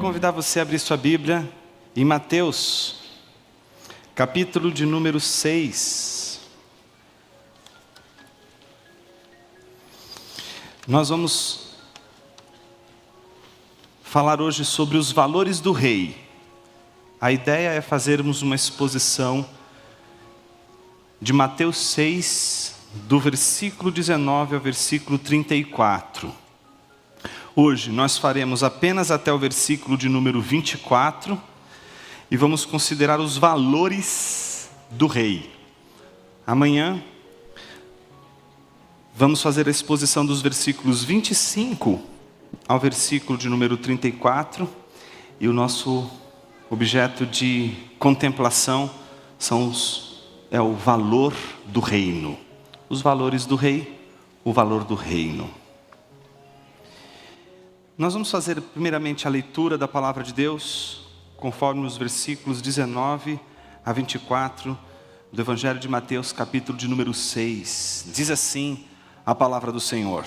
convidar você a abrir sua Bíblia em Mateus, capítulo de número 6. Nós vamos falar hoje sobre os valores do rei. A ideia é fazermos uma exposição de Mateus 6, do versículo 19 ao versículo 34. Hoje nós faremos apenas até o versículo de número 24 e vamos considerar os valores do rei. Amanhã vamos fazer a exposição dos versículos 25 ao versículo de número 34 e o nosso objeto de contemplação é o valor do reino. Os valores do rei, o valor do reino. Nós vamos fazer primeiramente a leitura da palavra de Deus, conforme os versículos 19 a 24 do Evangelho de Mateus, capítulo de número 6. Diz assim a palavra do Senhor: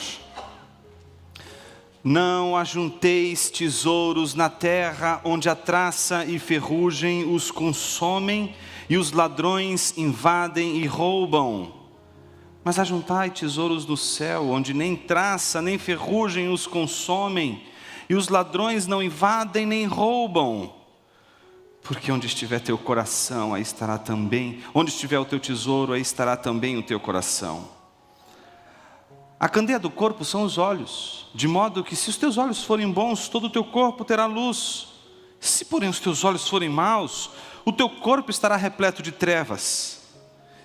Não ajunteis tesouros na terra, onde a traça e ferrugem os consomem, e os ladrões invadem e roubam. Mas ajuntai tesouros no céu, onde nem traça nem ferrugem os consomem, e os ladrões não invadem nem roubam. Porque onde estiver teu coração, aí estará também, onde estiver o teu tesouro, aí estará também o teu coração. A candeia do corpo são os olhos, de modo que se os teus olhos forem bons, todo o teu corpo terá luz. Se porém os teus olhos forem maus, o teu corpo estará repleto de trevas.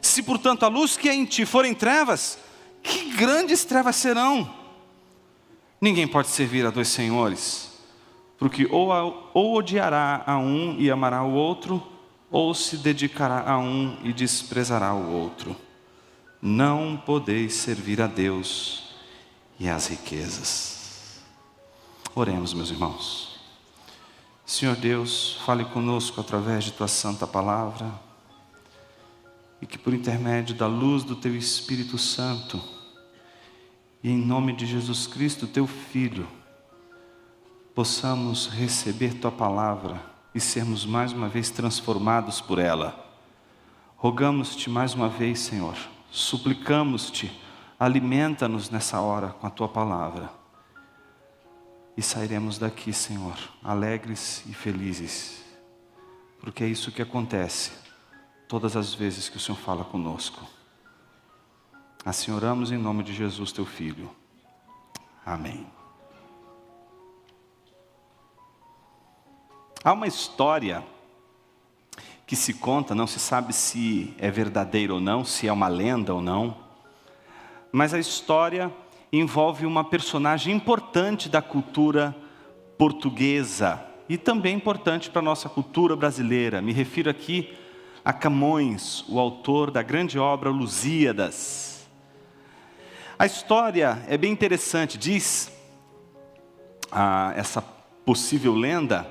Se portanto a luz que é em ti forem trevas, que grandes trevas serão? Ninguém pode servir a dois senhores, porque ou odiará a um e amará o outro, ou se dedicará a um e desprezará o outro. Não podeis servir a Deus e às riquezas. Oremos, meus irmãos. Senhor Deus, fale conosco através de tua santa palavra, e que por intermédio da luz do teu Espírito Santo, e em nome de Jesus Cristo, teu Filho, possamos receber tua palavra e sermos mais uma vez transformados por ela. Rogamos-te mais uma vez, Senhor, suplicamos-te, alimenta-nos nessa hora com a tua palavra. E sairemos daqui, Senhor, alegres e felizes, porque é isso que acontece todas as vezes que o Senhor fala conosco. Assim oramos em nome de Jesus, teu Filho. Amém. Há uma história que se conta, não se sabe se é verdadeira ou não, se é uma lenda ou não, mas a história envolve uma personagem importante da cultura portuguesa e também importante para a nossa cultura brasileira. Me refiro aqui a Camões, o autor da grande obra Lusíadas. A história é bem interessante, diz essa possível lenda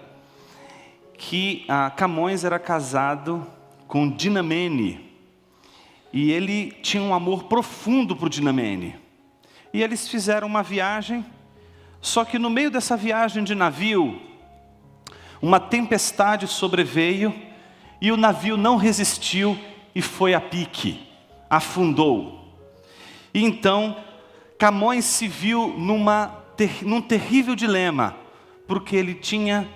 que Camões era casado com Dinamene e ele tinha um amor profundo por Dinamene. E eles fizeram uma viagem, só que no meio dessa viagem de navio, uma tempestade sobreveio e o navio não resistiu e foi a pique, afundou. E então Camões se viu num terrível dilema, porque ele tinha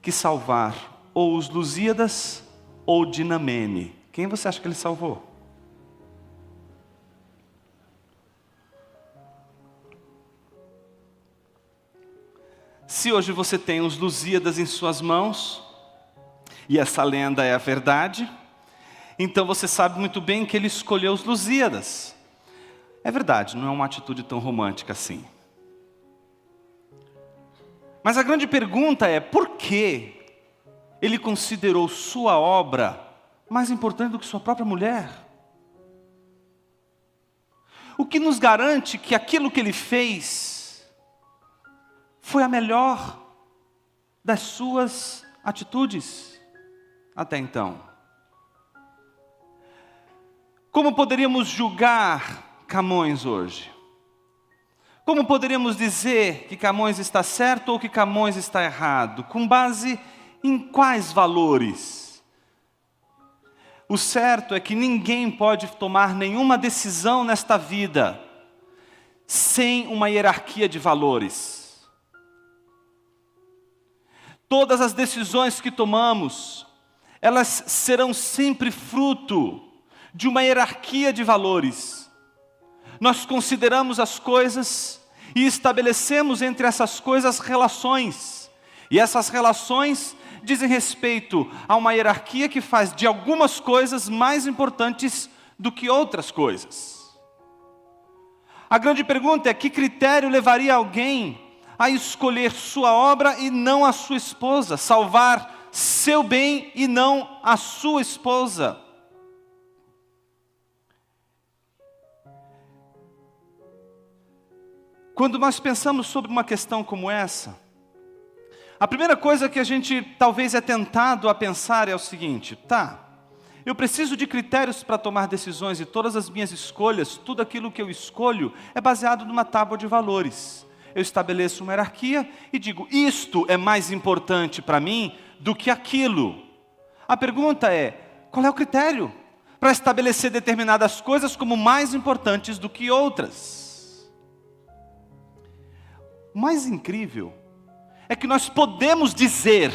que salvar ou os Lusíadas ou Dinamene. Quem você acha que ele salvou? Se hoje você tem os Lusíadas em suas mãos, e essa lenda é a verdade, então você sabe muito bem que ele escolheu os Lusíadas. É verdade, não é uma atitude tão romântica assim. Mas a grande pergunta é, por que ele considerou sua obra mais importante do que sua própria mulher? O que nos garante que aquilo que ele fez foi a melhor das suas atitudes até então? Como poderíamos julgar Camões hoje? Como poderíamos dizer que Camões está certo ou que Camões está errado? Com base em quais valores? O certo é que ninguém pode tomar nenhuma decisão nesta vida sem uma hierarquia de valores. Todas as decisões que tomamos, elas serão sempre fruto de uma hierarquia de valores. Nós consideramos as coisas e estabelecemos entre essas coisas relações. E essas relações dizem respeito a uma hierarquia que faz de algumas coisas mais importantes do que outras coisas. A grande pergunta é: que critério levaria alguém a escolher sua obra e não a sua esposa? Salvar seu bem e não a sua esposa? Quando nós pensamos sobre uma questão como essa, a primeira coisa que a gente talvez é tentado a pensar é o seguinte: eu preciso de critérios para tomar decisões e todas as minhas escolhas, tudo aquilo que eu escolho é baseado numa tábua de valores. Eu estabeleço uma hierarquia e digo: isto é mais importante para mim do que aquilo. A pergunta é: qual é o critério para estabelecer determinadas coisas como mais importantes do que outras? O mais incrível é que nós podemos dizer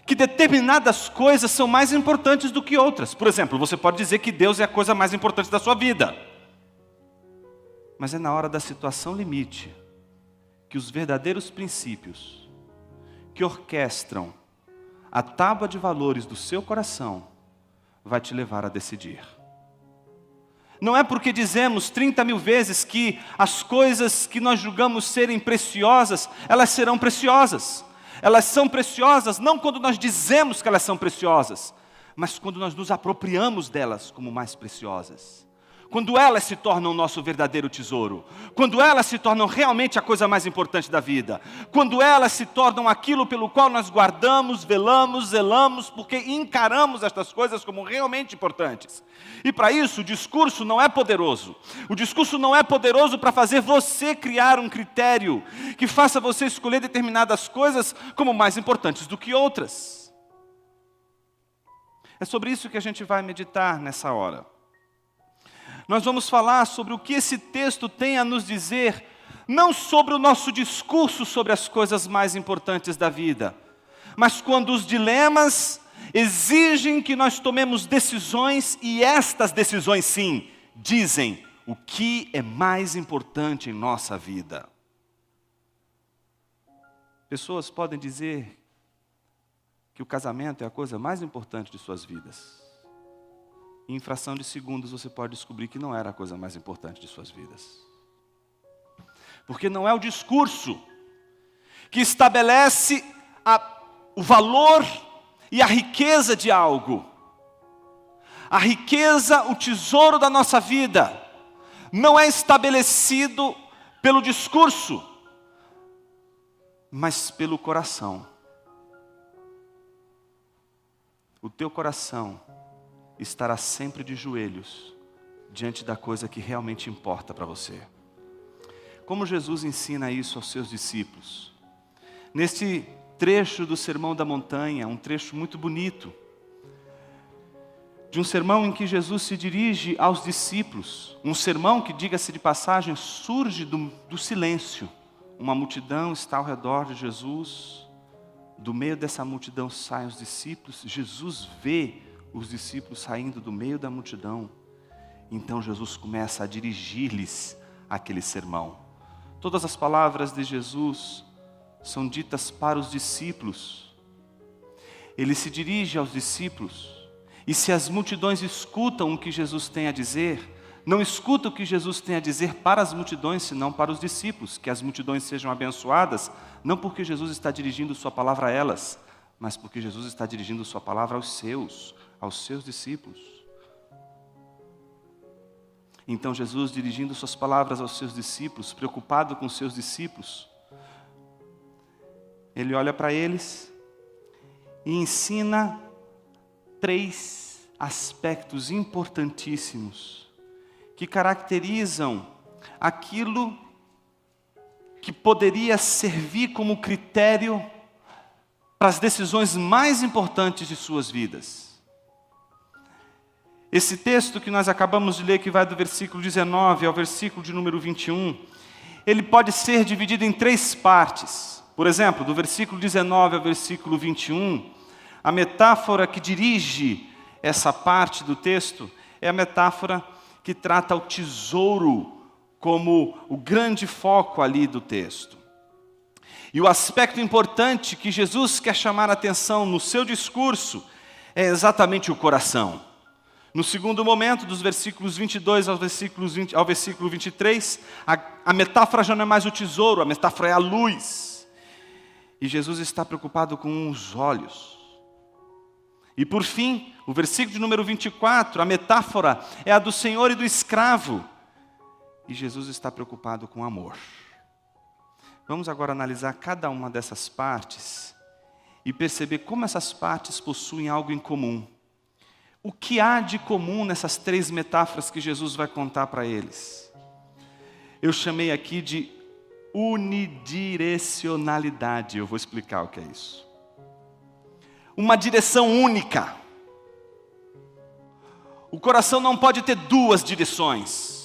que determinadas coisas são mais importantes do que outras. Por exemplo, você pode dizer que Deus é a coisa mais importante da sua vida. Mas é na hora da situação limite que os verdadeiros princípios que orquestram a tábua de valores do seu coração vai te levar a decidir. Não é porque dizemos 30 mil vezes que as coisas que nós julgamos serem preciosas, elas serão preciosas. Elas são preciosas não quando nós dizemos que elas são preciosas, mas quando nós nos apropriamos delas como mais preciosas. Quando elas se tornam o nosso verdadeiro tesouro. Quando elas se tornam realmente a coisa mais importante da vida. Quando elas se tornam aquilo pelo qual nós guardamos, velamos, zelamos, porque encaramos estas coisas como realmente importantes. E para isso o discurso não é poderoso. O discurso não é poderoso para fazer você criar um critério que faça você escolher determinadas coisas como mais importantes do que outras. É sobre isso que a gente vai meditar nessa hora. Nós vamos falar sobre o que esse texto tem a nos dizer, não sobre o nosso discurso sobre as coisas mais importantes da vida, mas quando os dilemas exigem que nós tomemos decisões, e estas decisões, sim, dizem o que é mais importante em nossa vida. Pessoas podem dizer que o casamento é a coisa mais importante de suas vidas. Em fração de segundos você pode descobrir que não era a coisa mais importante de suas vidas. Porque não é o discurso que estabelece o valor e a riqueza de algo. A riqueza, o tesouro da nossa vida, não é estabelecido pelo discurso, mas pelo coração. O teu coração estará sempre de joelhos diante da coisa que realmente importa para você. Como Jesus ensina isso aos seus discípulos? Neste trecho do Sermão da Montanha, um trecho muito bonito, de um sermão em que Jesus se dirige aos discípulos, um sermão que, diga-se de passagem, surge do silêncio. Uma multidão está ao redor de Jesus, do meio dessa multidão saem os discípulos, Jesus vê os discípulos saindo do meio da multidão. Então Jesus começa a dirigir-lhes aquele sermão. Todas as palavras de Jesus são ditas para os discípulos. Ele se dirige aos discípulos. E se as multidões escutam o que Jesus tem a dizer, não escutam o que Jesus tem a dizer para as multidões, senão para os discípulos. Que as multidões sejam abençoadas, não porque Jesus está dirigindo sua palavra a elas, mas porque Jesus está dirigindo sua palavra aos seus discípulos. Então Jesus, dirigindo suas palavras aos seus discípulos, preocupado com seus discípulos, ele olha para eles e ensina 3 aspectos importantíssimos que caracterizam aquilo que poderia servir como critério para as decisões mais importantes de suas vidas. Esse texto que nós acabamos de ler, que vai do versículo 19 ao versículo de número 21, ele pode ser dividido em 3 partes. Por exemplo, do versículo 19 ao versículo 21, a metáfora que dirige essa parte do texto é a metáfora que trata o tesouro como o grande foco ali do texto. E o aspecto importante que Jesus quer chamar a atenção no seu discurso é exatamente o coração. No segundo momento, dos versículos 22 ao versículo 23, a metáfora já não é mais o tesouro, a metáfora é a luz. E Jesus está preocupado com os olhos. E por fim, o versículo de número 24, a metáfora é a do senhor e do escravo. E Jesus está preocupado com o amor. Vamos agora analisar cada uma dessas partes e perceber como essas partes possuem algo em comum. O que há de comum nessas 3 metáforas que Jesus vai contar para eles? Eu chamei aqui de unidirecionalidade. Eu vou explicar o que é isso. Uma direção única. O coração não pode ter 2 direções.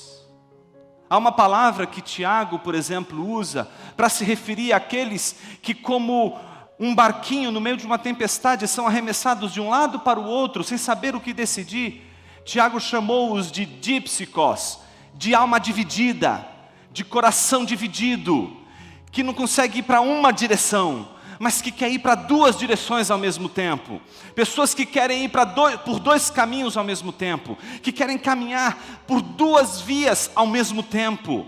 Há uma palavra que Tiago, por exemplo, usa para se referir àqueles que, como um barquinho no meio de uma tempestade, são arremessados de um lado para o outro, sem saber o que decidir. Tiago chamou-os de dípsicos, de alma dividida, de coração dividido, que não consegue ir para uma direção, mas que quer ir para 2 direções ao mesmo tempo. Pessoas que querem ir por 2 caminhos ao mesmo tempo, que querem caminhar por 2 vias ao mesmo tempo.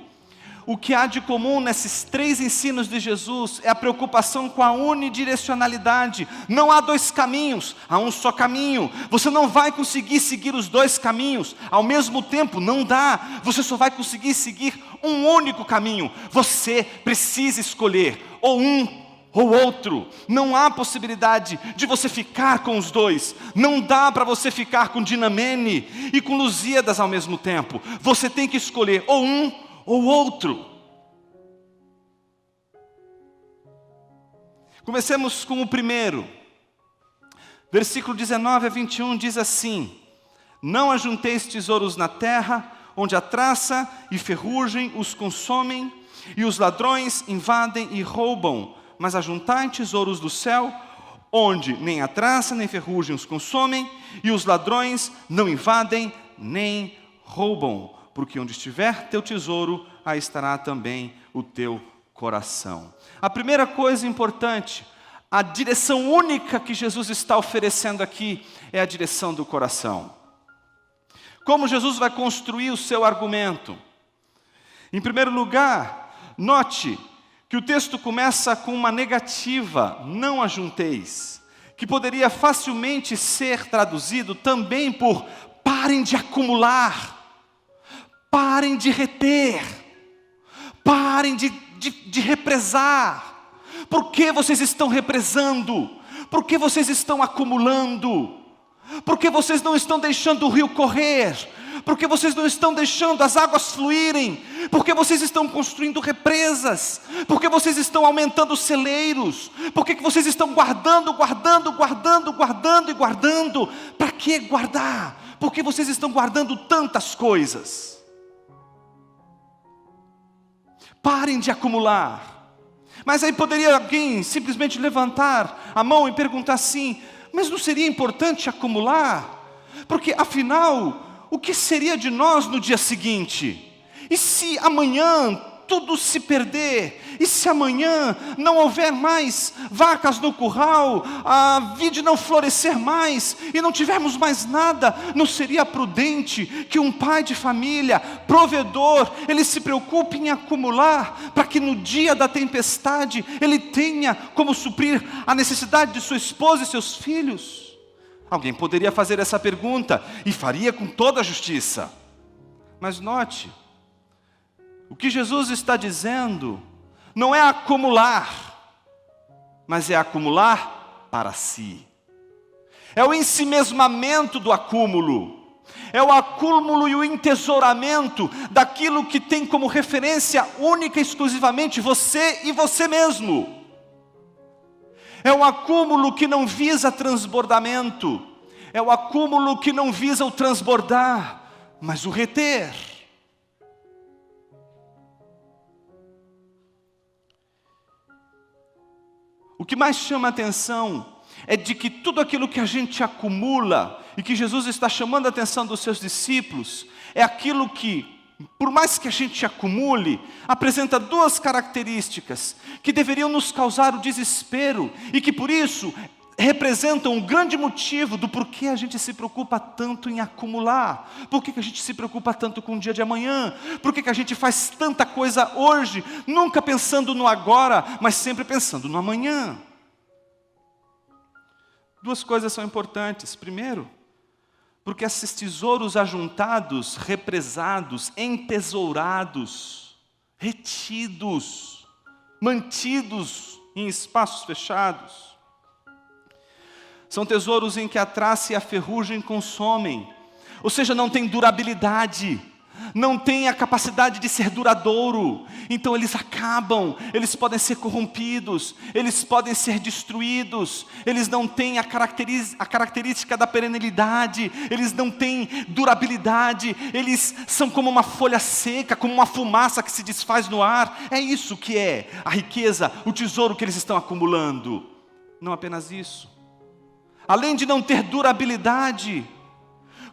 O que há de comum nesses 3 ensinos de Jesus é a preocupação com a unidirecionalidade. Não há 2 caminhos, há um só caminho. Você não vai conseguir seguir os 2 caminhos ao mesmo tempo, não dá. Você só vai conseguir seguir um único caminho. Você precisa escolher ou um ou outro. Não há possibilidade de você ficar com os 2. Não dá para você ficar com Dinamene e com Lusíadas ao mesmo tempo. Você tem que escolher ou um ou outro. Comecemos com o primeiro. Versículo 19 a 21 diz assim: não ajunteis tesouros na terra, onde a traça e ferrugem os consomem, e os ladrões invadem e roubam, mas ajuntai tesouros do céu, onde nem a traça nem ferrugem os consomem, e os ladrões não invadem nem roubam. Porque onde estiver teu tesouro, aí estará também o teu coração. A primeira coisa importante, a direção única que Jesus está oferecendo aqui, é a direção do coração. Como Jesus vai construir o seu argumento? Em primeiro lugar, note que o texto começa com uma negativa, não ajunteis, que poderia facilmente ser traduzido também por parem de acumular. Parem de reter, parem de represar. Por que vocês estão represando? Por que vocês estão acumulando? Por que vocês não estão deixando o rio correr? Por que vocês não estão deixando as águas fluírem? Por que vocês estão construindo represas? Por que vocês estão aumentando celeiros? Por que vocês estão guardando? Para que guardar? Por que vocês estão guardando tantas coisas? Parem de acumular. Mas aí poderia alguém simplesmente levantar a mão e perguntar assim: mas não seria importante acumular? Porque afinal, o que seria de nós no dia seguinte? E se amanhã tudo se perder? E se amanhã não houver mais vacas no curral, a vide não florescer mais, e não tivermos mais nada, não seria prudente que um pai de família, provedor, ele se preocupe em acumular, para que no dia da tempestade, ele tenha como suprir a necessidade de sua esposa e seus filhos? Alguém poderia fazer essa pergunta, e faria com toda a justiça. Mas note, o que Jesus está dizendo não é acumular, mas é acumular para si. É o ensimesmamento do acúmulo. É o acúmulo e o entesouramento daquilo que tem como referência única e exclusivamente você e você mesmo. É o acúmulo que não visa transbordamento. É o acúmulo que não visa o transbordar, mas o reter. O que mais chama a atenção é de que tudo aquilo que a gente acumula, e que Jesus está chamando a atenção dos seus discípulos, é aquilo que, por mais que a gente acumule, apresenta duas características que deveriam nos causar o desespero, e que por isso representam um grande motivo do porquê a gente se preocupa tanto em acumular. Por que a gente se preocupa tanto com o dia de amanhã? Por que a gente faz tanta coisa hoje, nunca pensando no agora, mas sempre pensando no amanhã? Duas coisas são importantes. Primeiro, porque esses tesouros ajuntados, represados, entesourados, retidos, mantidos em espaços fechados, são tesouros em que a traça e a ferrugem consomem, ou seja, não tem durabilidade, não tem a capacidade de ser duradouro, então eles acabam, eles podem ser corrompidos, eles podem ser destruídos, eles não têm a característica da perenidade, eles não têm durabilidade, eles são como uma folha seca, como uma fumaça que se desfaz no ar. É isso que é a riqueza, o tesouro que eles estão acumulando. Não apenas isso, além de não ter durabilidade,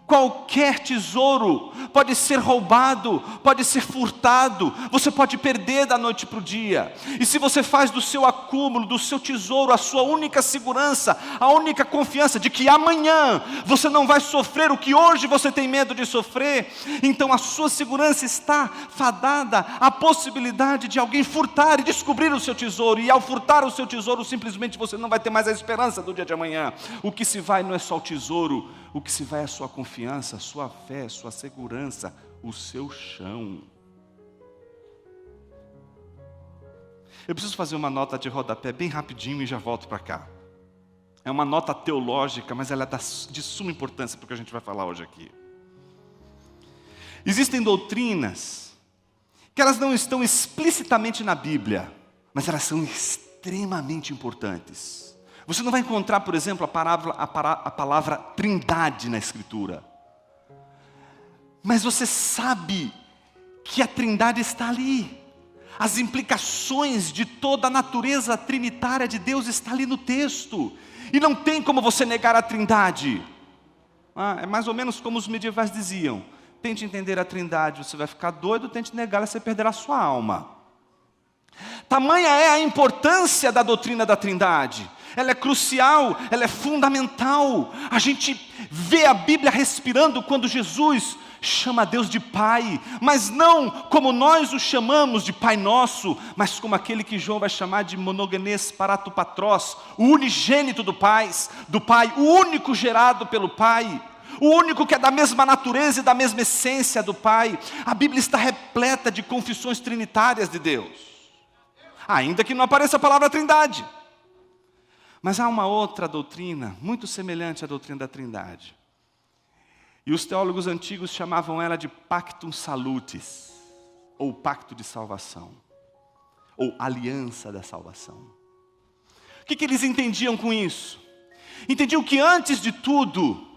qualquer tesouro pode ser roubado, pode ser furtado, você pode perder da noite para o dia. E se você faz do seu acúmulo, do seu tesouro, a sua única segurança, a única confiança de que amanhã você não vai sofrer o que hoje você tem medo de sofrer, então a sua segurança está fadada à possibilidade de alguém furtar e descobrir o seu tesouro. E ao furtar o seu tesouro, simplesmente você não vai ter mais a esperança do dia de amanhã. O que se vai não é só o tesouro, o que se vai é a sua confiança, a sua fé, a sua segurança, o seu chão. Eu preciso fazer uma nota de rodapé bem rapidinho e já volto para cá. É uma nota teológica, mas ela é de suma importância para o que a gente vai falar hoje aqui. Existem doutrinas que elas não estão explicitamente na Bíblia, mas elas são extremamente importantes. Você não vai encontrar, por exemplo, a palavra trindade na Escritura. Mas você sabe que a trindade está ali. As implicações de toda a natureza trinitária de Deus está ali no texto. E não tem como você negar a trindade. É mais ou menos como os medievais diziam: tente entender a trindade, você vai ficar doido, tente negá-la, você perderá a sua alma. Tamanha é a importância da doutrina da trindade. Ela é crucial, ela é fundamental. A gente vê a Bíblia respirando quando Jesus chama Deus de Pai, mas não como nós o chamamos de Pai Nosso, mas como aquele que João vai chamar de monogenes paratopatros, o unigênito do Pai, o único gerado pelo Pai, o único que é da mesma natureza e da mesma essência do Pai. A Bíblia está repleta de confissões trinitárias de Deus, ainda que não apareça a palavra trindade. Mas há uma outra doutrina, muito semelhante à doutrina da trindade. E os teólogos antigos chamavam ela de Pactum Salutis, ou Pacto de Salvação, ou Aliança da Salvação. O que eles entendiam com isso? Entendiam que antes de tudo,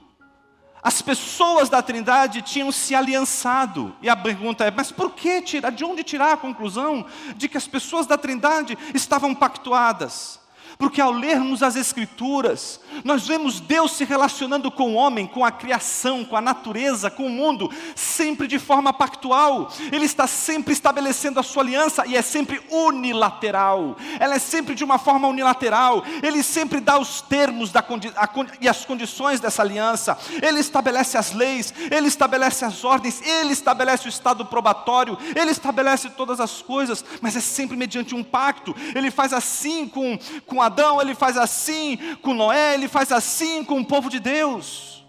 as pessoas da trindade tinham se aliançado. E a pergunta é, mas por que tirar? De onde tirar a conclusão de que as pessoas da trindade estavam pactuadas? Porque ao lermos as Escrituras, nós vemos Deus se relacionando com o homem, com a criação, com a natureza, com o mundo, sempre de forma pactual. Ele está sempre estabelecendo a sua aliança e é sempre unilateral. Ela é sempre de uma forma unilateral. Ele sempre dá os termos e as condições dessa aliança. Ele estabelece as leis, ele estabelece as ordens, ele estabelece o estado probatório, ele estabelece todas as coisas, mas é sempre mediante um pacto. Ele faz assim com Adão, ele faz assim com Noé, ele faz assim com o povo de Deus.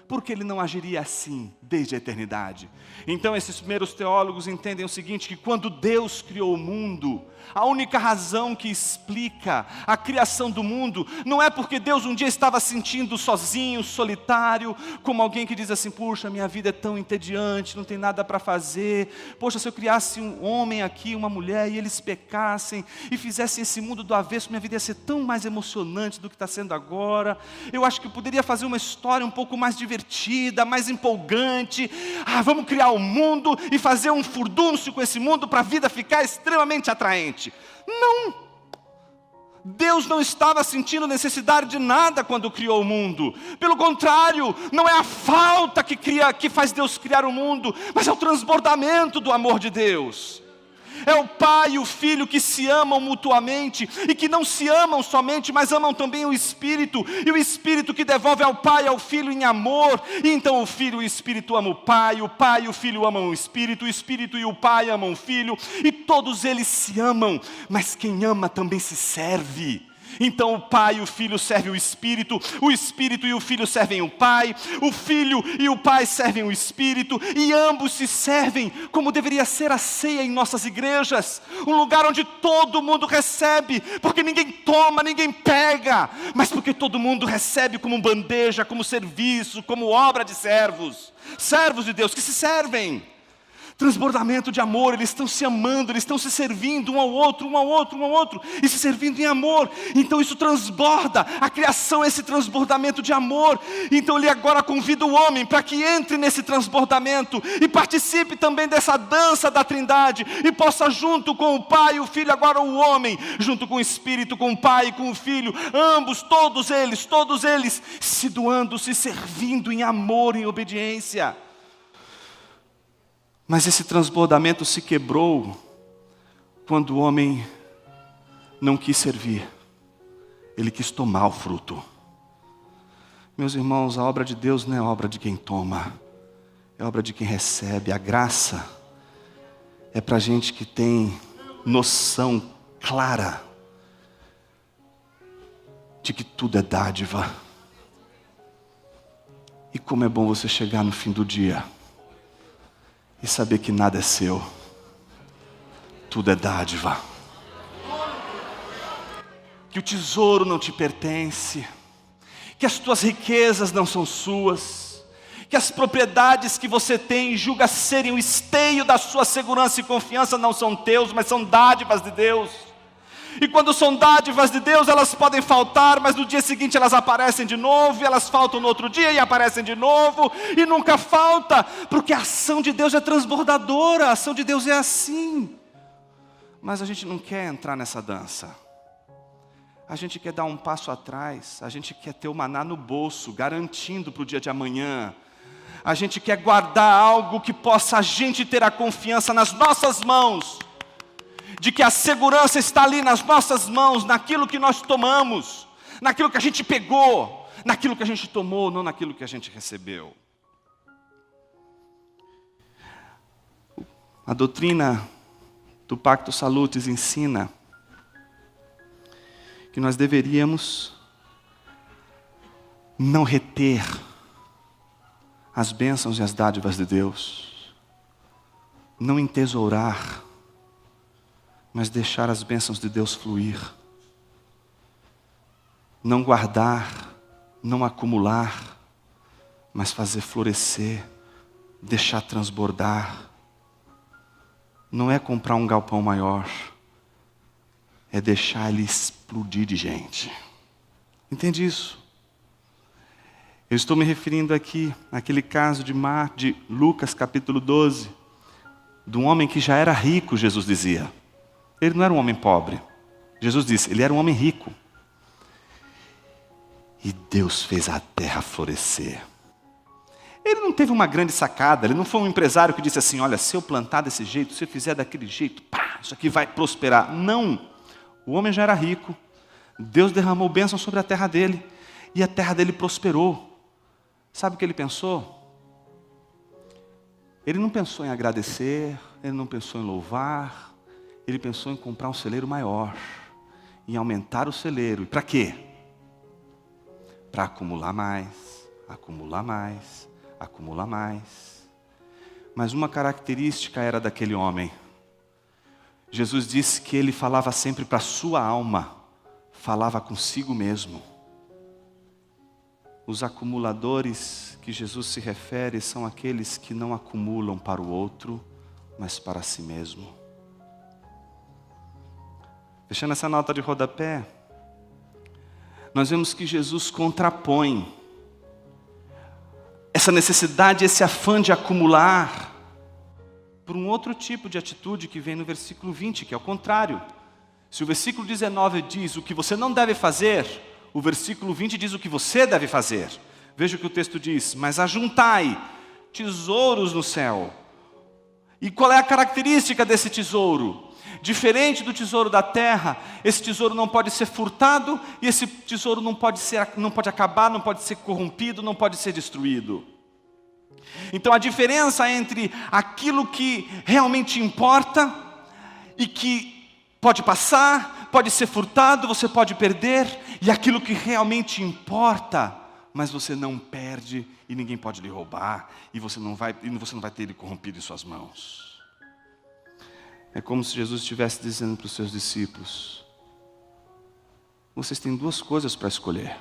Por que ele não agiria assim desde a eternidade? Então esses primeiros teólogos entendem o seguinte, que quando Deus criou o mundo, a única razão que explica a criação do mundo, não é porque Deus um dia estava sentindo sozinho, solitário, como alguém que diz assim, puxa, minha vida é tão entediante, não tem nada para fazer, poxa, se eu criasse um homem aqui, uma mulher, e eles pecassem, e fizessem esse mundo do avesso, minha vida ia ser tão mais emocionante do que está sendo agora, eu acho que eu poderia fazer uma história um pouco mais divertida, mais empolgante, vamos criar o mundo e fazer um furdúncio com esse mundo para a vida ficar extremamente atraente. Não! Deus não estava sentindo necessidade de nada quando criou o mundo. Pelo contrário, não é a falta que faz Deus criar o mundo, mas é o transbordamento do amor de Deus. É o Pai e o Filho que se amam mutuamente, e que não se amam somente, mas amam também o Espírito, e o Espírito que devolve ao Pai e ao Filho em amor, e então o Filho e o Espírito amam o Pai e o Filho amam o Espírito e o Pai amam o Filho, e todos eles se amam, mas quem ama também se serve. Então o Pai e o Filho servem o Espírito e o Filho servem o Pai, o Filho e o Pai servem o Espírito, e ambos se servem, como deveria ser a ceia em nossas igrejas, um lugar onde todo mundo recebe, porque ninguém toma, ninguém pega, mas porque todo mundo recebe como bandeja, como serviço, como obra de servos de Deus que se servem. Transbordamento de amor, eles estão se amando, eles estão se servindo um ao outro, e se servindo em amor. Então isso transborda, a criação é esse transbordamento de amor. Então ele agora convida o homem para que entre nesse transbordamento e participe também dessa dança da Trindade, e possa junto com o Pai e o Filho, agora o homem, junto com o Espírito, com o Pai e com o Filho, ambos, todos eles, se doando, se servindo em amor, em obediência. Mas esse transbordamento se quebrou quando o homem não quis servir. Ele quis tomar o fruto. Meus irmãos, a obra de Deus não é obra de quem toma, é obra de quem recebe. A graça é para gente que tem noção clara de que tudo é dádiva. E como é bom você chegar no fim do dia e saber que nada é seu, tudo é dádiva, que o tesouro não te pertence, que as tuas riquezas não são suas, que as propriedades que você tem e julga serem o esteio da sua segurança e confiança não são teus, mas são dádivas de Deus. E quando são dádivas de Deus, elas podem faltar, mas no dia seguinte elas aparecem de novo, e elas faltam no outro dia e aparecem de novo, e nunca falta, porque a ação de Deus é transbordadora, a ação de Deus é assim. Mas a gente não quer entrar nessa dança, a gente quer dar um passo atrás, a gente quer ter o maná no bolso, garantindo para o dia de amanhã, a gente quer guardar algo que possa a gente ter a confiança nas nossas mãos, de que a segurança está ali nas nossas mãos, naquilo que nós tomamos, naquilo que a gente pegou, naquilo que a gente tomou, não naquilo que a gente recebeu. A doutrina do Pactus Salutis ensina que nós deveríamos não reter as bênçãos e as dádivas de Deus, não entesourar, mas deixar as bênçãos de Deus fluir. Não guardar, não acumular, mas fazer florescer, deixar transbordar. Não é comprar um galpão maior, é deixar ele explodir de gente. Entende isso? Eu estou me referindo aqui àquele caso de Lucas capítulo 12, de um homem que já era rico, Jesus dizia. Ele não era um homem pobre. Jesus disse, ele era um homem rico. E Deus fez a terra florescer. Ele não teve uma grande sacada, ele não foi um empresário que disse assim, olha, se eu plantar desse jeito, se eu fizer daquele jeito, isso aqui vai prosperar. Não, o homem já era rico, Deus derramou bênção sobre a terra dele, e a terra dele prosperou. Sabe o que ele pensou? Ele não pensou em agradecer, ele não pensou em louvar, ele pensou em comprar um celeiro maior, em aumentar o celeiro. E para quê? Para acumular mais, acumular mais, acumular mais. Mas uma característica era daquele homem. Jesus disse que ele falava sempre para a sua alma, falava consigo mesmo. Os acumuladores que Jesus se refere são aqueles que não acumulam para o outro, mas para si mesmo. Fechando essa nota de rodapé, nós vemos que Jesus contrapõe essa necessidade, esse afã de acumular, por um outro tipo de atitude que vem no versículo 20, que é o contrário. Se o versículo 19 diz o que você não deve fazer, o versículo 20 diz o que você deve fazer. Veja o que o texto diz: mas ajuntai tesouros no céu. E qual é a característica desse tesouro? Diferente do tesouro da terra, esse tesouro não pode ser furtado, e esse tesouro não pode acabar, não pode ser corrompido, não pode ser destruído. Então a diferença entre aquilo que realmente importa e que pode passar, pode ser furtado, você pode perder, e aquilo que realmente importa, mas você não perde e ninguém pode lhe roubar, e você não vai ter ele corrompido em suas mãos. É como se Jesus estivesse dizendo para os seus discípulos: vocês têm duas coisas para escolher.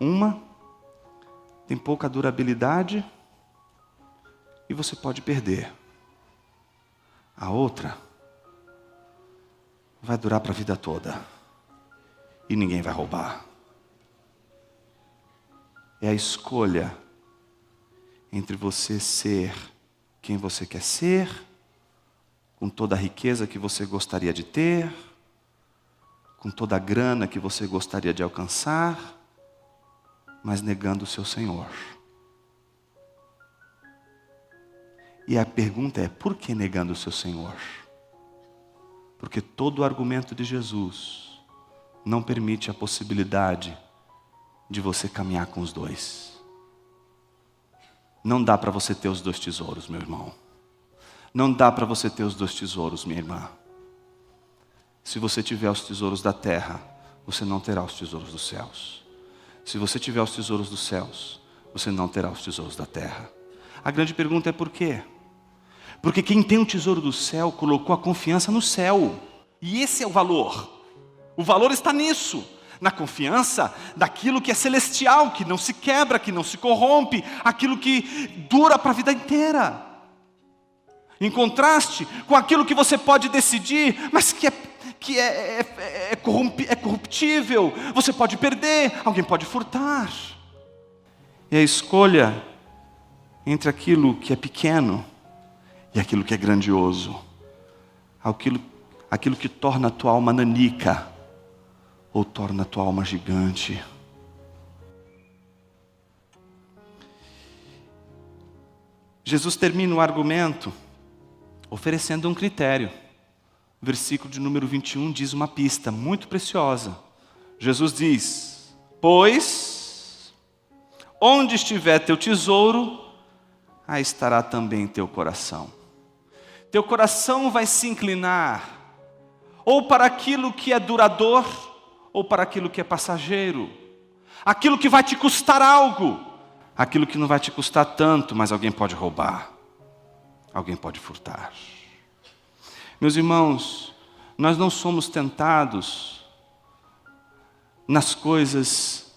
Uma tem pouca durabilidade e você pode perder. A outra vai durar para a vida toda e ninguém vai roubar. É a escolha entre você ser quem você quer ser, com toda a riqueza que você gostaria de ter, com toda a grana que você gostaria de alcançar, mas negando o seu Senhor. E a pergunta é: por que negando o seu Senhor? Porque todo o argumento de Jesus não permite a possibilidade de você caminhar com os dois. Não dá para você ter os dois tesouros, meu irmão. Não dá para você ter os dois tesouros, minha irmã. Se você tiver os tesouros da terra, você não terá os tesouros dos céus. Se você tiver os tesouros dos céus, você não terá os tesouros da terra. A grande pergunta é por quê? Porque quem tem o tesouro do céu colocou a confiança no céu. E esse é o valor. O valor está nisso. Na confiança daquilo que é celestial, que não se quebra, que não se corrompe, aquilo que dura para a vida inteira. Em contraste com aquilo que você pode decidir, mas que é corruptível, você pode perder, alguém pode furtar. E a escolha entre aquilo que é pequeno e aquilo que é grandioso, aquilo que torna a tua alma nanica, ou torna a tua alma gigante. Jesus termina o argumento oferecendo um critério. O versículo de número 21 diz uma pista muito preciosa. Jesus diz: pois onde estiver teu tesouro, aí estará também teu coração. Teu coração vai se inclinar ou para aquilo que é duradouro, ou para aquilo que é passageiro, aquilo que vai te custar algo, aquilo que não vai te custar tanto, mas alguém pode roubar, alguém pode furtar. Meus irmãos, nós não somos tentados nas coisas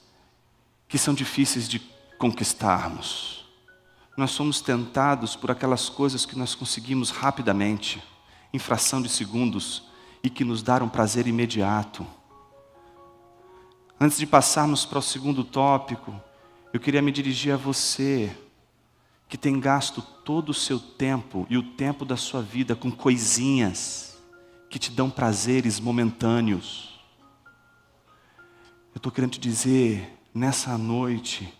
que são difíceis de conquistarmos. Nós somos tentados por aquelas coisas que nós conseguimos rapidamente, em fração de segundos, e que nos dão um prazer imediato. Antes de passarmos para o segundo tópico, eu queria me dirigir a você, que tem gasto todo o seu tempo e o tempo da sua vida com coisinhas que te dão prazeres momentâneos. Eu estou querendo te dizer, nessa noite,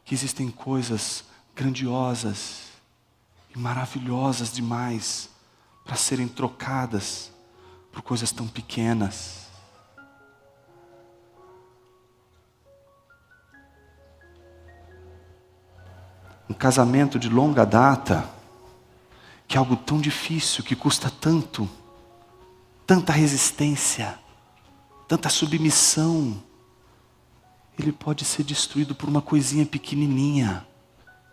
que existem coisas grandiosas e maravilhosas demais para serem trocadas por coisas tão pequenas. Um casamento de longa data, que é algo tão difícil, que custa tanto, tanta resistência, tanta submissão. ele pode ser destruído por uma coisinha pequenininha,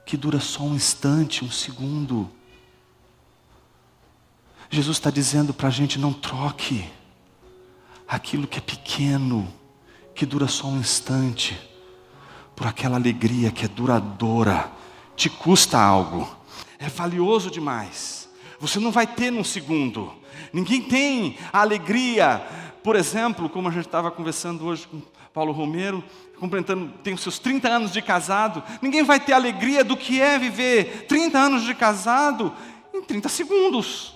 que dura só um instante, um segundo. Jesus está dizendo para a gente: não troque aquilo que é pequeno, que dura só um instante, por aquela alegria que é duradoura, te custa algo, é valioso demais, você não vai ter num segundo. Ninguém tem a alegria, por exemplo, como a gente estava conversando hoje com Paulo Romero, completando, tem os seus 30 anos de casado, ninguém vai ter a alegria do que é viver 30 anos de casado em 30 segundos.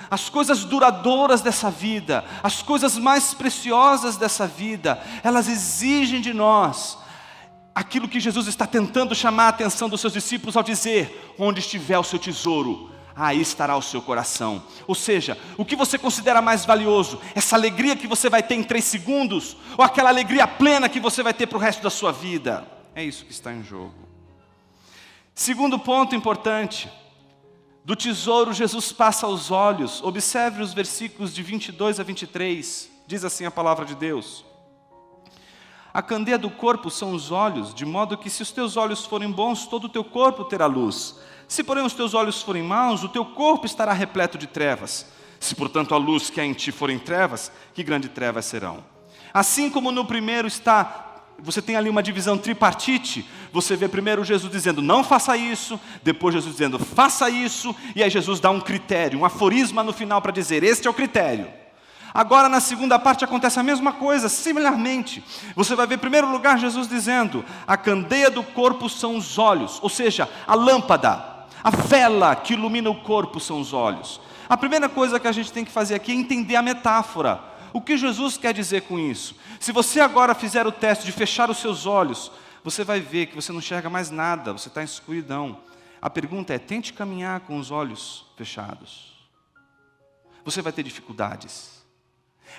As coisas duradouras dessa vida, as coisas mais preciosas dessa vida, elas exigem de nós aquilo que Jesus está tentando chamar a atenção dos seus discípulos ao dizer: onde estiver o seu tesouro, aí estará o seu coração. Ou seja, o que você considera mais valioso? Essa alegria que você vai ter em 3 segundos? Ou aquela alegria plena que você vai ter para o resto da sua vida? É isso que está em jogo. Segundo ponto importante: do tesouro Jesus passa aos olhos. Observe os versículos de 22 a 23. Diz assim a palavra de Deus: a candeia do corpo são os olhos, de modo que se os teus olhos forem bons, todo o teu corpo terá luz. Se porém os teus olhos forem maus, o teu corpo estará repleto de trevas. Se portanto a luz que há em ti forem trevas, que grande trevas serão. Assim como no primeiro você tem ali uma divisão tripartite, você vê primeiro Jesus dizendo: não faça isso, depois Jesus dizendo: faça isso, e aí Jesus dá um critério, um aforisma no final para dizer: este é o critério. Agora na segunda parte acontece a mesma coisa, similarmente. Você vai ver em primeiro lugar Jesus dizendo: a candeia do corpo são os olhos, ou seja, a lâmpada, a vela que ilumina o corpo são os olhos. A primeira coisa que a gente tem que fazer aqui é entender a metáfora. O que Jesus quer dizer com isso? Se você agora fizer o teste de fechar os seus olhos, você vai ver que você não enxerga mais nada, você está em escuridão. A pergunta é: tente caminhar com os olhos fechados. Você vai ter dificuldades.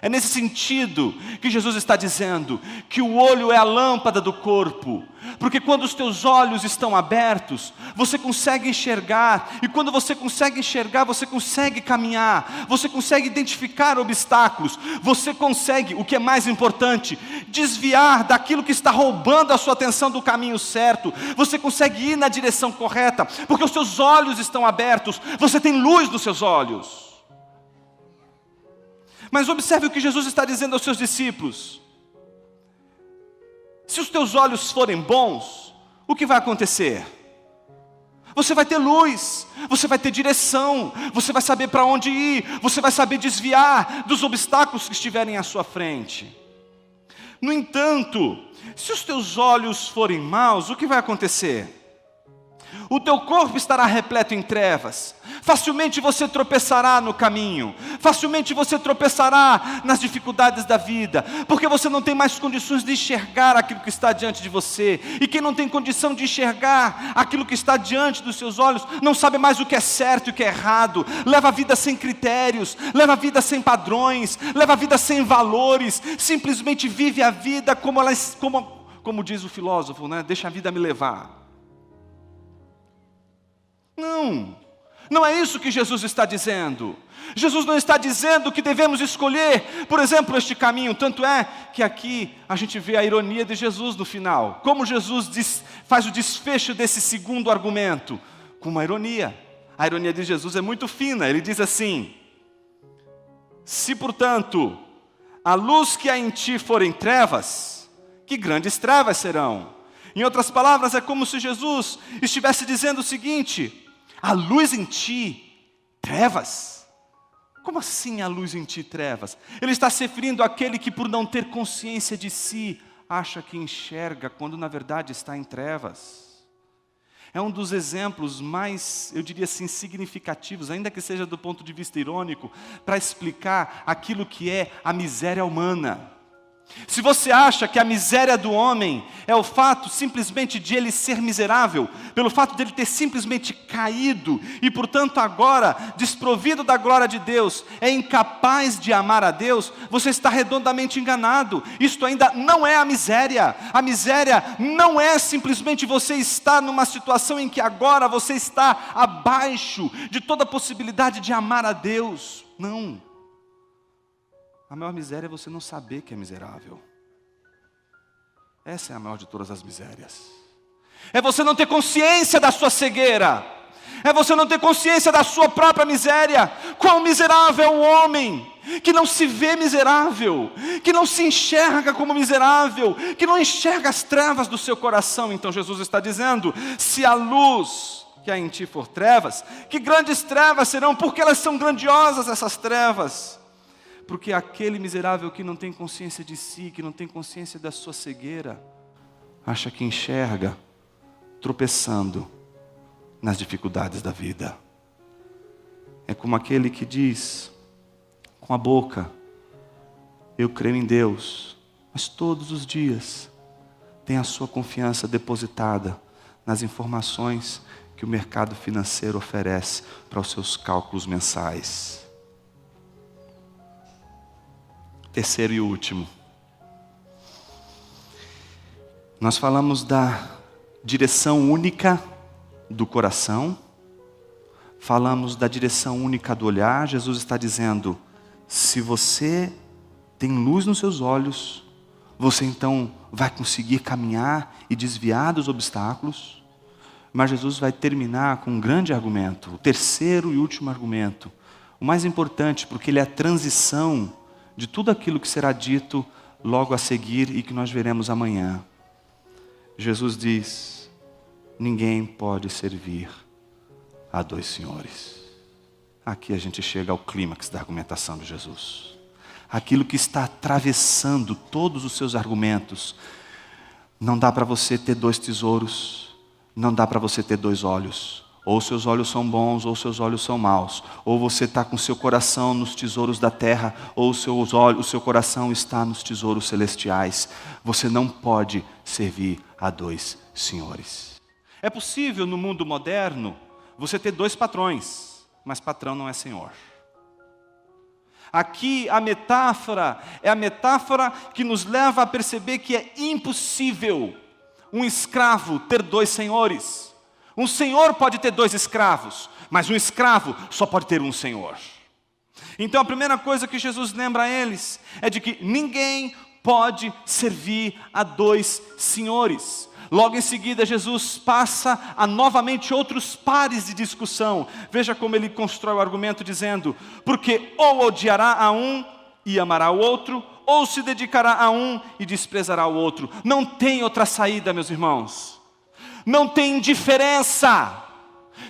É nesse sentido que Jesus está dizendo que o olho é a lâmpada do corpo, porque quando os teus olhos estão abertos, você consegue enxergar, e quando você consegue enxergar, você consegue caminhar, você consegue identificar obstáculos, você consegue, o que é mais importante, desviar daquilo que está roubando a sua atenção do caminho certo, você consegue ir na direção correta, porque os seus olhos estão abertos, você tem luz nos seus olhos. Mas observe o que Jesus está dizendo aos seus discípulos: se os teus olhos forem bons, o que vai acontecer? Você vai ter luz, você vai ter direção, você vai saber para onde ir, você vai saber desviar dos obstáculos que estiverem à sua frente. No entanto, se os teus olhos forem maus, o que vai acontecer? O teu corpo estará repleto em trevas, facilmente você tropeçará no caminho, facilmente você tropeçará nas dificuldades da vida, porque você não tem mais condições de enxergar aquilo que está diante de você, e quem não tem condição de enxergar aquilo que está diante dos seus olhos, não sabe mais o que é certo e o que é errado, leva a vida sem critérios, leva a vida sem padrões, leva a vida sem valores, simplesmente vive a vida como diz o filósofo, né? Deixa a vida me levar. Não é isso que Jesus está dizendo. Jesus não está dizendo que devemos escolher, por exemplo, este caminho. Tanto é que aqui a gente vê a ironia de Jesus no final. Como Jesus faz o desfecho desse segundo argumento? Com uma ironia. A ironia de Jesus é muito fina. Ele diz assim: se portanto a luz que há em ti forem trevas, que grandes trevas serão. Em outras palavras, é como se Jesus estivesse dizendo o seguinte: a luz em ti, trevas? Como assim a luz em ti, trevas? Ele está se referindo àquele que, por não ter consciência de si, acha que enxerga, quando na verdade está em trevas. É um dos exemplos mais, eu diria assim, significativos, ainda que seja do ponto de vista irônico, para explicar aquilo que é a miséria humana. Se você acha que a miséria do homem é o fato simplesmente de ele ser miserável, pelo fato de ele ter simplesmente caído e portanto agora, desprovido da glória de Deus, é incapaz de amar a Deus, você está redondamente enganado. Isto ainda não é a miséria. A miséria não é simplesmente você estar numa situação em que agora você está abaixo de toda a possibilidade de amar a Deus. Não. A maior miséria é você não saber que é miserável. Essa é a maior de todas as misérias. É você não ter consciência da sua cegueira. É você não ter consciência da sua própria miséria. Quão miserável é o homem que não se vê miserável, que não se enxerga como miserável, que não enxerga as trevas do seu coração. Então Jesus está dizendo: se a luz que há em ti for trevas, que grandes trevas serão, porque elas são grandiosas essas trevas. Porque aquele miserável que não tem consciência de si, que não tem consciência da sua cegueira, acha que enxerga tropeçando nas dificuldades da vida. É como aquele que diz com a boca: eu creio em Deus, mas todos os dias tem a sua confiança depositada nas informações que o mercado financeiro oferece para os seus cálculos mensais. Terceiro e último, nós falamos da direção única do coração, falamos da direção única do olhar. Jesus está dizendo: se você tem luz nos seus olhos, você então vai conseguir caminhar e desviar dos obstáculos. Mas Jesus vai terminar com um grande argumento, o terceiro e último argumento, o mais importante, porque ele é a transição de tudo aquilo que será dito logo a seguir e que nós veremos amanhã. Jesus diz: ninguém pode servir a dois senhores. Aqui a gente chega ao clímax da argumentação de Jesus. Aquilo que está atravessando todos os seus argumentos. Não dá para você ter dois tesouros, não dá para você ter dois olhos. Ou seus olhos são bons, ou seus olhos são maus. Ou você está com seu coração nos tesouros da terra, ou o seu coração está nos tesouros celestiais. Você não pode servir a dois senhores. É possível no mundo moderno você ter dois patrões, mas patrão não é senhor. Aqui a metáfora é a metáfora que nos leva a perceber que é impossível um escravo ter dois senhores. Um senhor pode ter dois escravos, mas um escravo só pode ter um senhor. Então a primeira coisa que Jesus lembra a eles é de que ninguém pode servir a dois senhores. Logo em seguida, Jesus passa a novamente outros pares de discussão. Veja como ele constrói o argumento dizendo: porque ou odiará a um e amará o outro, ou se dedicará a um e desprezará o outro. Não tem outra saída, meus irmãos. Não tem diferença.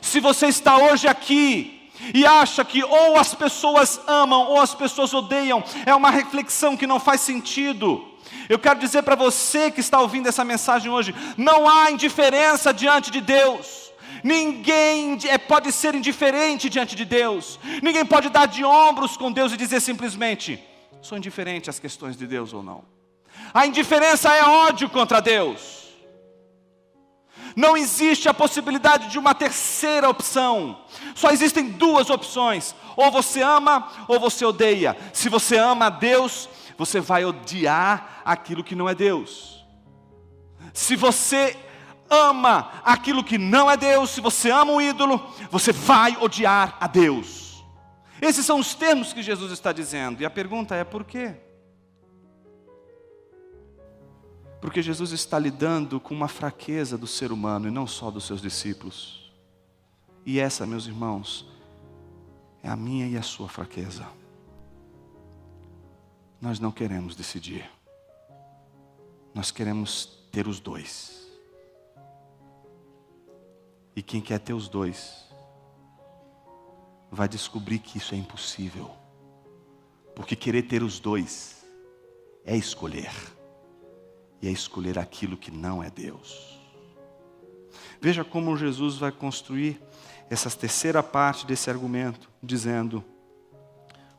Se você está hoje aqui e acha que ou as pessoas amam ou as pessoas odeiam, é uma reflexão que não faz sentido. Eu quero dizer para você que está ouvindo essa mensagem hoje: não há indiferença diante de Deus. Ninguém pode ser indiferente diante de Deus. Ninguém pode dar de ombros com Deus e dizer simplesmente: sou indiferente às questões de Deus ou não. A indiferença é ódio contra Deus. Não existe a possibilidade de uma terceira opção. Só existem duas opções: ou você ama ou você odeia. Se você ama a Deus, você vai odiar aquilo que não é Deus. Se você ama aquilo que não é Deus, se você ama o ídolo, você vai odiar a Deus. Esses são os termos que Jesus está dizendo. E a pergunta é: por quê? Porque Jesus está lidando com uma fraqueza do ser humano e não só dos seus discípulos. E essa, meus irmãos, é a minha e a sua fraqueza. Nós não queremos decidir. Nós queremos ter os dois. E quem quer ter os dois vai descobrir que isso é impossível. Porque querer ter os dois é escolher. E é escolher aquilo que não é Deus. Veja como Jesus vai construir essa terceira parte desse argumento, dizendo: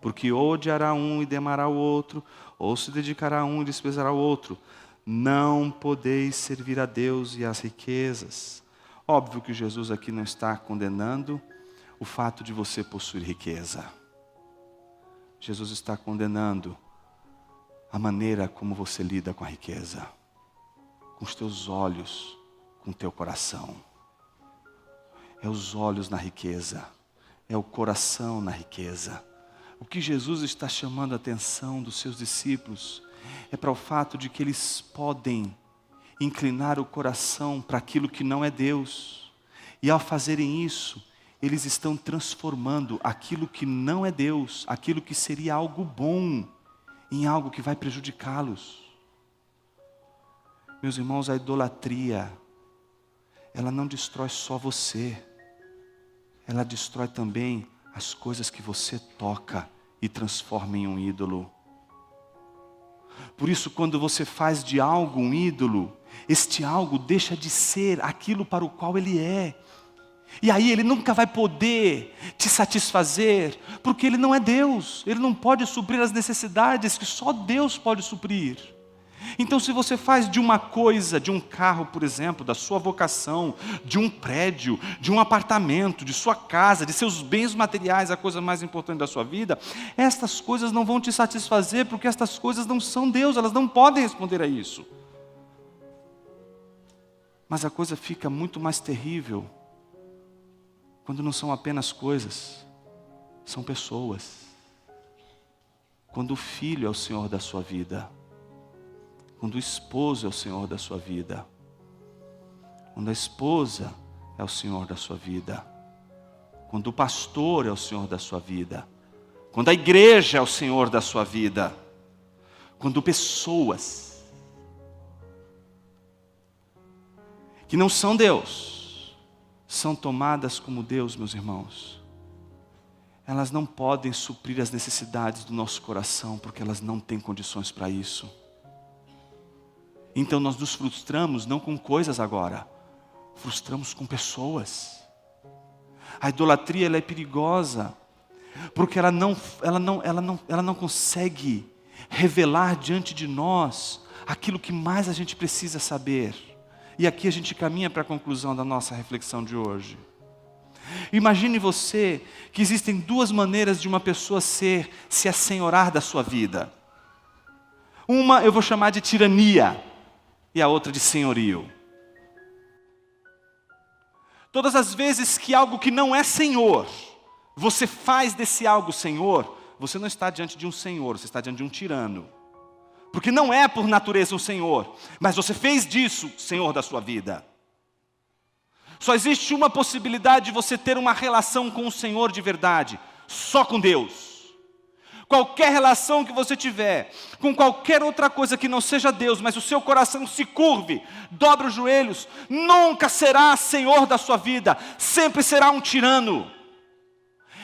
porque ou odiará um e amará o outro, ou se dedicará a um e desprezará o outro. Não podeis servir a Deus e às riquezas. Óbvio que Jesus aqui não está condenando o fato de você possuir riqueza. Jesus está condenando a maneira como você lida com a riqueza. Com os teus olhos, com o teu coração. É os olhos na riqueza. É o coração na riqueza. O que Jesus está chamando a atenção dos seus discípulos é para o fato de que eles podem inclinar o coração para aquilo que não é Deus. E ao fazerem isso, eles estão transformando aquilo que não é Deus, aquilo que seria algo bom, em algo que vai prejudicá-los. Meus irmãos, a idolatria, ela não destrói só você, ela destrói também as coisas que você toca e transforma em um ídolo. Por isso, quando você faz de algo um ídolo, este algo deixa de ser aquilo para o qual ele é. E aí ele nunca vai poder te satisfazer, porque ele não é Deus. Ele não pode suprir as necessidades que só Deus pode suprir. Então, se você faz de uma coisa, de um carro, por exemplo, da sua vocação, de um prédio, de um apartamento, de sua casa, de seus bens materiais, a coisa mais importante da sua vida, estas coisas não vão te satisfazer, porque estas coisas não são Deus, elas não podem responder a isso. Mas a coisa fica muito mais terrível quando não são apenas coisas, são pessoas. Quando o filho é o Senhor da sua vida, quando o esposo é o Senhor da sua vida, quando a esposa é o Senhor da sua vida, quando o pastor é o Senhor da sua vida, quando a igreja é o Senhor da sua vida, quando pessoas que não são Deus são tomadas como Deus, meus irmãos, elas não podem suprir as necessidades do nosso coração, porque elas não têm condições para isso. Então nós nos frustramos não com coisas agora, frustramos com pessoas. A idolatria, ela é perigosa, porque ela não consegue revelar diante de nós aquilo que mais a gente precisa saber. E aqui a gente caminha para a conclusão da nossa reflexão de hoje. Imagine você que existem duas maneiras de uma pessoa se assenhorar da sua vida. Uma eu vou chamar de tirania e a outra de senhorio. Todas as vezes que algo que não é Senhor, você faz desse algo Senhor, você não está diante de um Senhor, você está diante de um tirano. Porque não é por natureza um Senhor, mas você fez disso Senhor da sua vida. Só existe uma possibilidade de você ter uma relação com o Senhor de verdade, só com Deus. Qualquer relação que você tiver, com qualquer outra coisa que não seja Deus, mas o seu coração se curve, dobre os joelhos, nunca será Senhor da sua vida, sempre será um tirano.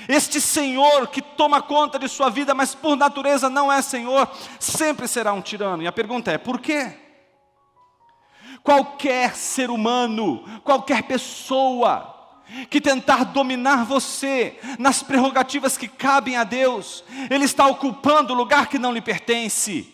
Este Senhor que toma conta de sua vida, mas por natureza não é Senhor, sempre será um tirano. E a pergunta é, por quê? Qualquer ser humano, qualquer pessoa que tentar dominar você nas prerrogativas que cabem a Deus, ele está ocupando o lugar que não lhe pertence.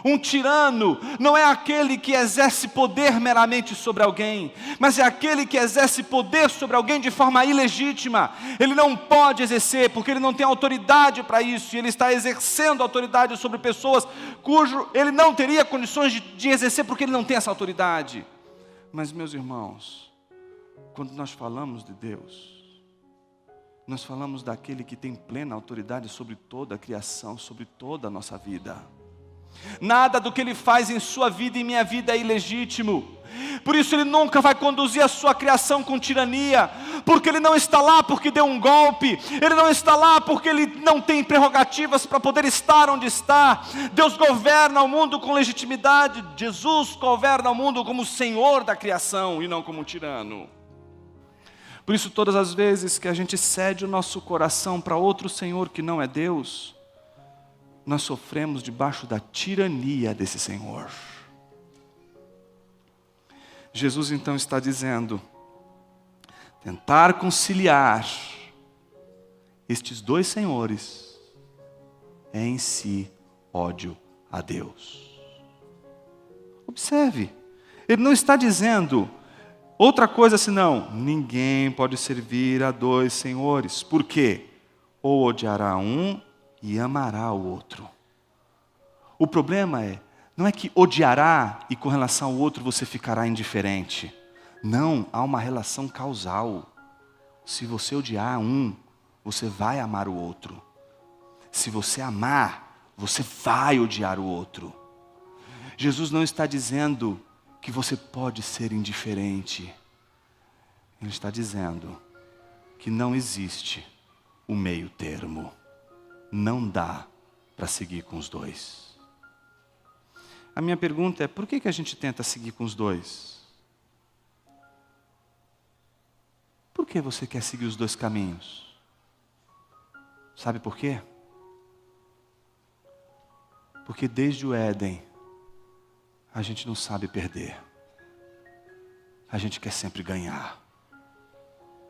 Um tirano não é aquele que exerce poder meramente sobre alguém, mas é aquele que exerce poder sobre alguém de forma ilegítima. Ele não pode exercer, porque ele não tem autoridade para isso, e ele está exercendo autoridade sobre pessoas cujo ele não teria condições de exercer, porque ele não tem essa autoridade. Mas, meus irmãos, quando nós falamos de Deus, nós falamos daquele que tem plena autoridade sobre toda a criação, sobre toda a nossa vida. Nada do que Ele faz em sua vida e em minha vida é ilegítimo. Por isso Ele nunca vai conduzir a sua criação com tirania, porque Ele não está lá porque deu um golpe, Ele não está lá porque Ele não tem prerrogativas para poder estar onde está. Deus governa o mundo com legitimidade, Jesus governa o mundo como Senhor da criação e não como um tirano. Por isso, todas as vezes que a gente cede o nosso coração para outro Senhor que não é Deus, nós sofremos debaixo da tirania desse Senhor. Jesus então está dizendo, tentar conciliar estes dois senhores é em si ódio a Deus. Observe, ele não está dizendo outra coisa senão, ninguém pode servir a dois senhores. Por quê? Ou odiará um e amará o outro. O problema não é que odiará e com relação ao outro você ficará indiferente. Não, há uma relação causal. Se você odiar um, você vai amar o outro. Se você amar, você vai odiar o outro. Jesus não está dizendo que você pode ser indiferente. Ele está dizendo que não existe o meio termo. Não dá para seguir com os dois. A minha pergunta é, por que a gente tenta seguir com os dois? Por que você quer seguir os dois caminhos? Sabe por quê? Porque desde o Éden, a gente não sabe perder. A gente quer sempre ganhar.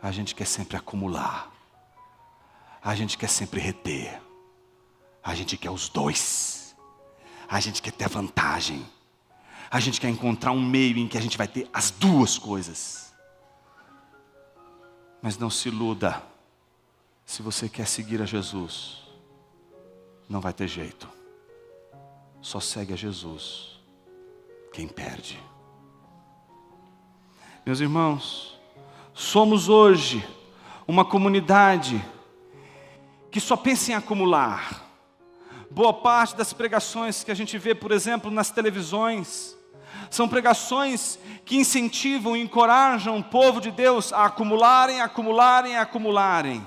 A gente quer sempre acumular. A gente quer sempre reter. A gente quer os dois. A gente quer ter vantagem. A gente quer encontrar um meio em que a gente vai ter as duas coisas. Mas não se iluda. Se você quer seguir a Jesus, não vai ter jeito. Só segue a Jesus quem perde. Meus irmãos, somos hoje uma comunidade que só pensa em acumular. Boa parte das pregações que a gente vê, por exemplo, nas televisões, são pregações que incentivam e encorajam o povo de Deus a acumularem, acumularem, acumularem.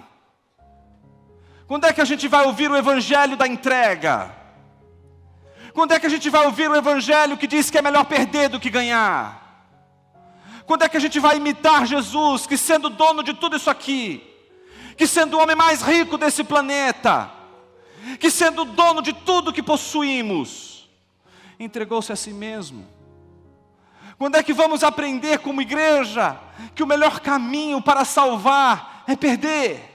Quando é que a gente vai ouvir o evangelho da entrega? Quando é que a gente vai ouvir o evangelho que diz que é melhor perder do que ganhar? Quando é que a gente vai imitar Jesus, que sendo dono de tudo isso aqui, que sendo o homem mais rico desse planeta, que sendo dono de tudo que possuímos, entregou-se a si mesmo? Quando é que vamos aprender como igreja que o melhor caminho para salvar é perder?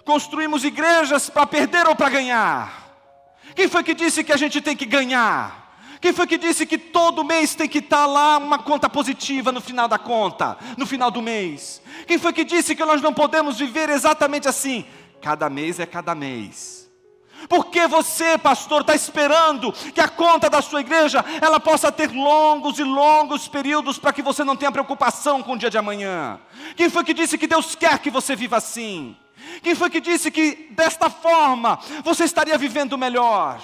Construímos igrejas para perder ou para ganhar? Quem foi que disse que a gente tem que ganhar? Quem foi que disse que todo mês tem que estar lá uma conta positiva no final da conta, no final do mês? Quem foi que disse que nós não podemos viver exatamente assim? Cada mês é cada mês. Por que você, pastor, está esperando que a conta da sua igreja, ela possa ter longos e longos períodos para que você não tenha preocupação com o dia de amanhã? Quem foi que disse que Deus quer que você viva assim? Quem foi que disse que desta forma você estaria vivendo melhor?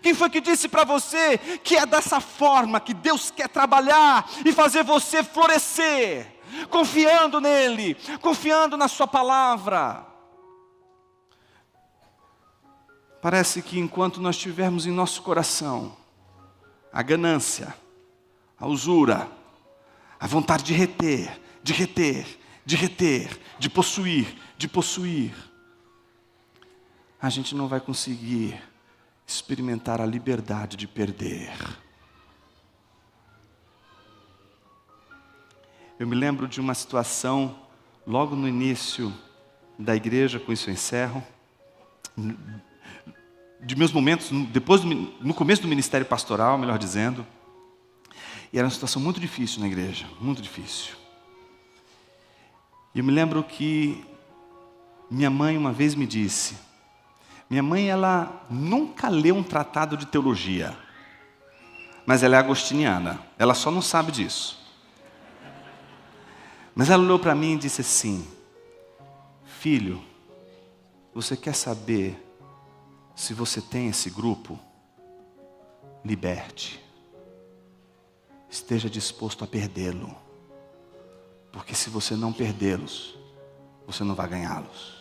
Quem foi que disse para você que é dessa forma que Deus quer trabalhar e fazer você florescer? Confiando nele, confiando na sua palavra. Parece que enquanto nós tivermos em nosso coração a ganância, a usura, a vontade de reter, de reter, de reter, de possuir, a gente não vai conseguir experimentar a liberdade de perder. Eu me lembro de uma situação logo no início da igreja, com isso eu encerro, de meus momentos, no começo do ministério pastoral, melhor dizendo, e era uma situação muito difícil na igreja, muito difícil. E eu me lembro que minha mãe uma vez me disse, minha mãe ela nunca leu um tratado de teologia, mas ela é agostiniana, ela só não sabe disso. Mas ela olhou para mim e disse assim, filho, você quer saber se você tem esse grupo? Liberte. Esteja disposto a perdê-lo. Porque se você não perdê-los, você não vai ganhá-los.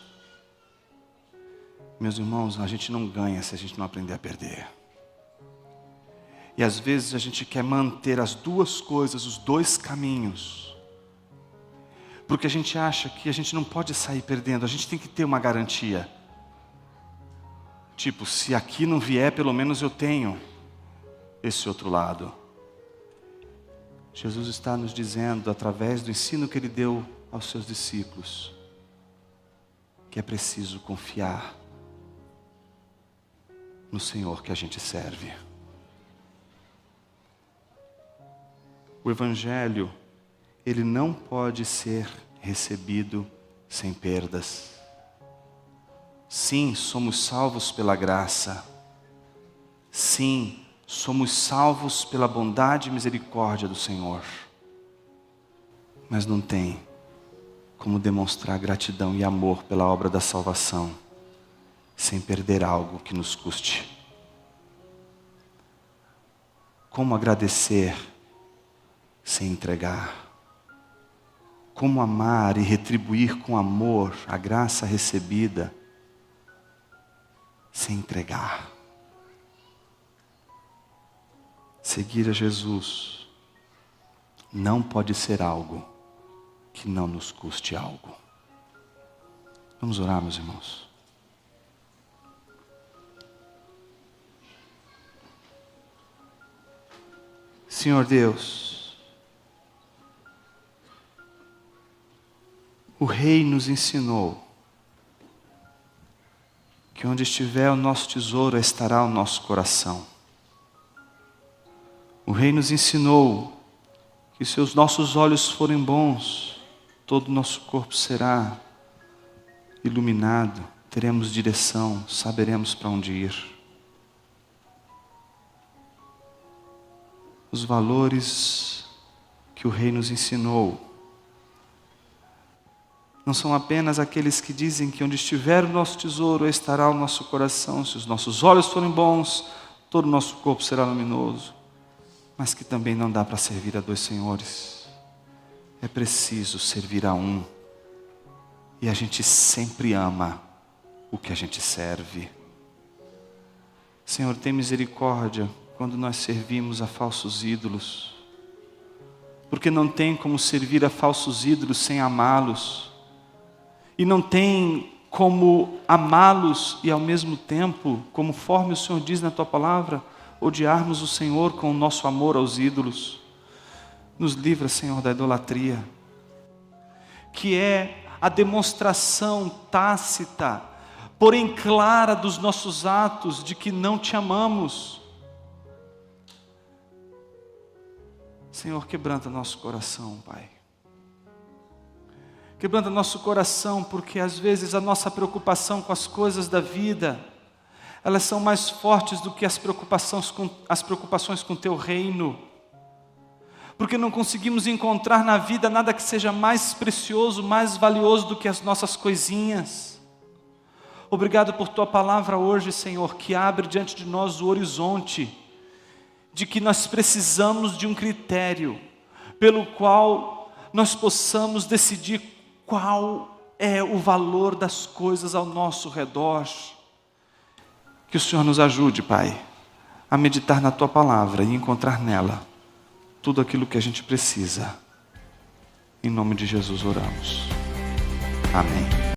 Meus irmãos, a gente não ganha se a gente não aprender a perder. E às vezes a gente quer manter as duas coisas, os dois caminhos. Porque a gente acha que a gente não pode sair perdendo, a gente tem que ter uma garantia. Tipo, se aqui não vier, pelo menos eu tenho esse outro lado. Jesus está nos dizendo, através do ensino que Ele deu aos seus discípulos, que é preciso confiar no Senhor que a gente serve. O Evangelho, ele não pode ser recebido sem perdas. Sim, somos salvos pela graça. Sim, somos salvos pela bondade e misericórdia do Senhor. Mas não tem como demonstrar gratidão e amor pela obra da salvação sem perder algo que nos custe. como agradecer sem entregar. Como amar e retribuir com amor a graça recebida sem entregar. Seguir a Jesus não pode ser algo que não nos custe algo. Vamos orar, meus irmãos. Senhor Deus, o Rei nos ensinou que onde estiver o nosso tesouro, estará o nosso coração. O Rei nos ensinou que se os nossos olhos forem bons, todo o nosso corpo será iluminado, teremos direção, saberemos para onde ir. Os valores que o Rei nos ensinou não são apenas aqueles que dizem que onde estiver o nosso tesouro, estará o nosso coração. Se os nossos olhos forem bons, todo o nosso corpo será luminoso. Mas que também não dá para servir a dois senhores. É preciso servir a um. E a gente sempre ama o que a gente serve. Senhor, tem misericórdia quando nós servimos a falsos ídolos. Porque não tem como servir a falsos ídolos sem amá-los. E não tem como amá-los e ao mesmo tempo, conforme o Senhor diz na Tua Palavra, odiarmos o Senhor com o nosso amor aos ídolos. Nos livra, Senhor, da idolatria, que é a demonstração tácita, porém clara dos nossos atos de que não Te amamos. Senhor, quebranta nosso coração, Pai. Quebranta nosso coração, porque às vezes a nossa preocupação com as coisas da vida, elas são mais fortes do que as preocupações com Teu reino. Porque não conseguimos encontrar na vida nada que seja mais precioso, mais valioso do que as nossas coisinhas. Obrigado por Tua palavra hoje, Senhor, que abre diante de nós o horizonte de que nós precisamos de um critério pelo qual nós possamos decidir qual é o valor das coisas ao nosso redor. Que o Senhor nos ajude, Pai, a meditar na Tua palavra e encontrar nela tudo aquilo que a gente precisa. Em nome de Jesus oramos. Amém.